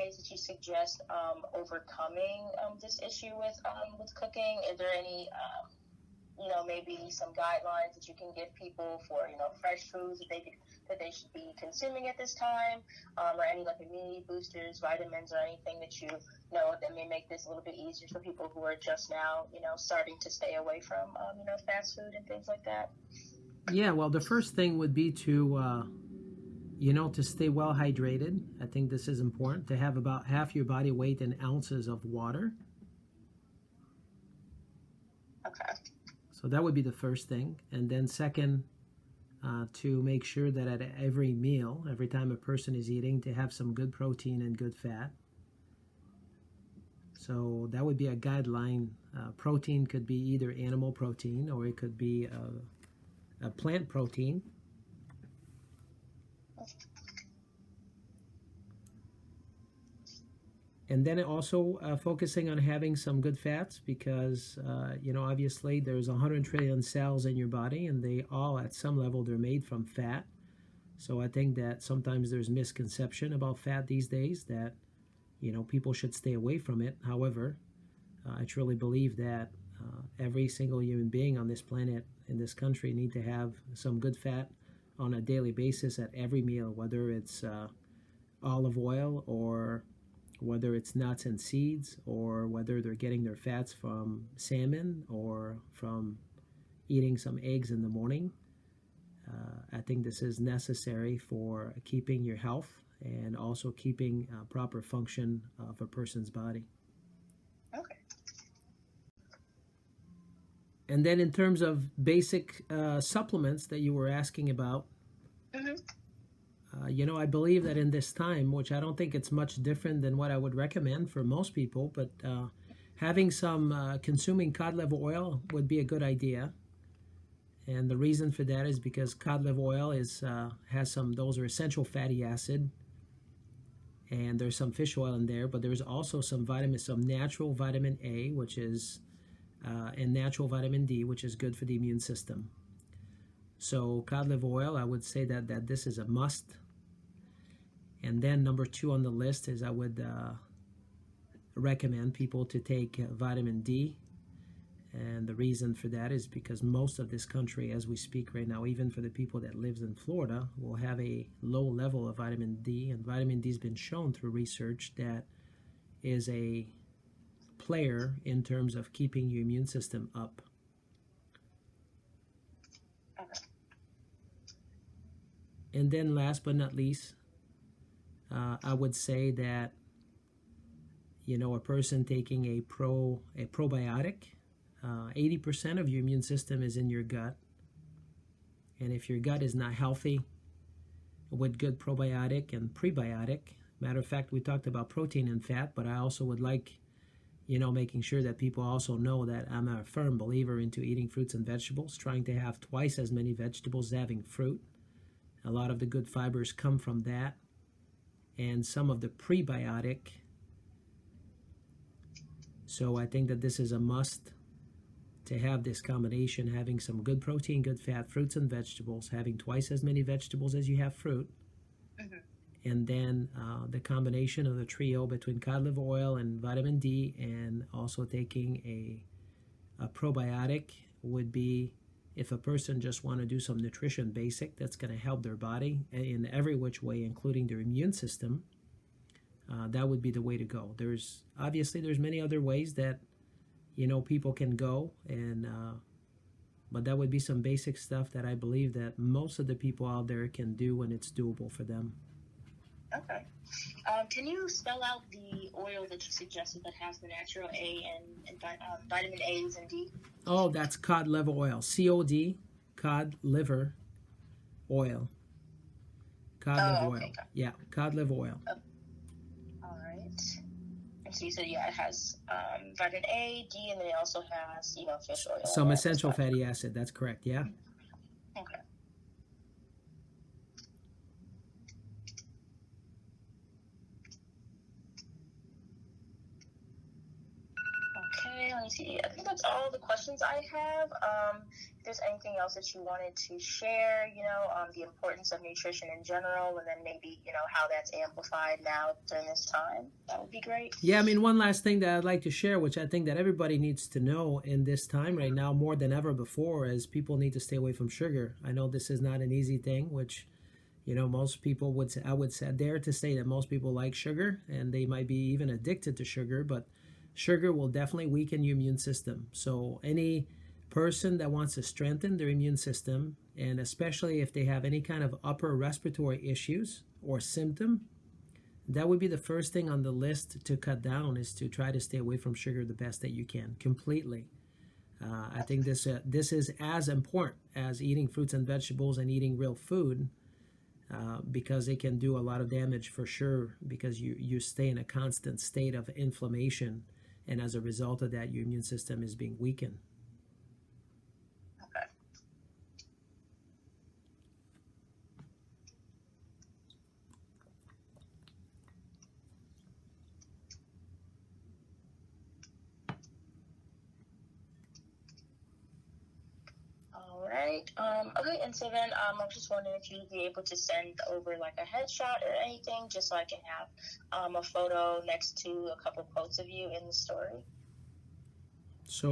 ways that you suggest overcoming this issue with cooking? Is there any maybe some guidelines that you can give people for, fresh foods that they should be consuming at this time, or any like immunity boosters, vitamins, or anything that you know that may make this a little bit easier for people who are just now, starting to stay away from, fast food and things like that? Yeah, well, the first thing would be to stay well hydrated. I think this is important, to have about half your body weight in ounces of water. Okay. So that would be the first thing. And then second, to make sure that at every meal, every time a person is eating, to have some good protein and good fat. So that would be a guideline. Protein could be either animal protein or it could be a plant protein. And then also focusing on having some good fats, because obviously there's 100 trillion cells in your body, and they all at some level they're made from fat. So I think that sometimes there's misconception about fat these days, that people should stay away from it. However, I truly believe that every single human being on this planet, in this country, need to have some good fat on a daily basis at every meal, whether it's olive oil, or whether it's nuts and seeds, or whether they're getting their fats from salmon or from eating some eggs in the morning. I think this is necessary for keeping your health and also keeping proper function of a person's body. Okay. And then in terms of basic supplements that you were asking about, Mm-hmm. I believe that in this time, which I don't think it's much different than what I would recommend for most people, but having some consuming cod liver oil would be a good idea. And the reason for that is because cod liver oil has those are essential fatty acid, and there's some fish oil in there, but there's also some natural vitamin A, which is and natural vitamin D, which is good for the immune system. So cod liver oil, I would say that this is a must. And then number 2 on the list is I would recommend people to take vitamin D. And the reason for that is because most of this country, as we speak right now, even for the people that lives in Florida, will have a low level of vitamin D. And vitamin D has been shown through research that is a player in terms of keeping your immune system up. And then last but not least, I would say that a person taking a probiotic, 80% of your immune system is in your gut. And if your gut is not healthy with good probiotic and prebiotic, matter of fact, we talked about protein and fat, but I also would like making sure that people also know that I'm a firm believer into eating fruits and vegetables, trying to have twice as many vegetables as having fruit. A lot of the good fibers come from that. And some of the prebiotic. So I think that this is a must, to have this combination, having some good protein, good fat, fruits and vegetables, having twice as many vegetables as you have fruit. Mm-hmm. And then the combination of the trio between cod liver oil and vitamin D, and also taking a probiotic, would be, if a person just want to do some nutrition basic that's going to help their body in every which way, including their immune system, that would be the way to go. There's many other ways that people can go, and but that would be some basic stuff that I believe that most of the people out there can do, and it's doable for them. Okay. Can you spell out the oil that you suggested that has the natural A and vitamin A's and D? Oh, that's cod liver oil. COD, cod liver oil. Cod liver oil. Okay. Yeah, cod liver oil. All right. And so you said, it has vitamin A, D, and then it also has, fish oil. Some essential fatty acid. That's correct. Yeah. Okay. Okay, let me me see. I think that's all the questions I have. If there's anything else that you wanted to share, the importance of nutrition in general, and then maybe, how that's amplified now during this time, that would be great. Yeah, I mean, one last thing that I'd like to share, which I think that everybody needs to know in this time right now more than ever before, is people need to stay away from sugar. I know this is not an easy thing, which most people would say, I would say, dare to say that most people like sugar and they might be even addicted to sugar, but sugar will definitely weaken your immune system. So any person that wants to strengthen their immune system, and especially if they have any kind of upper respiratory issues or symptom, that would be the first thing on the list to cut down, is to try to stay away from sugar the best that you can, completely. I think this is as important as eating fruits and vegetables and eating real food, because it can do a lot of damage for sure, because you stay in a constant state of inflammation, and as a result of that, your immune system is being weakened. Okay. All right. Okay, and so then I was just wondering if you'd be able to send over like a headshot or anything, just so I can have a photo next to a couple quotes of you in the story. So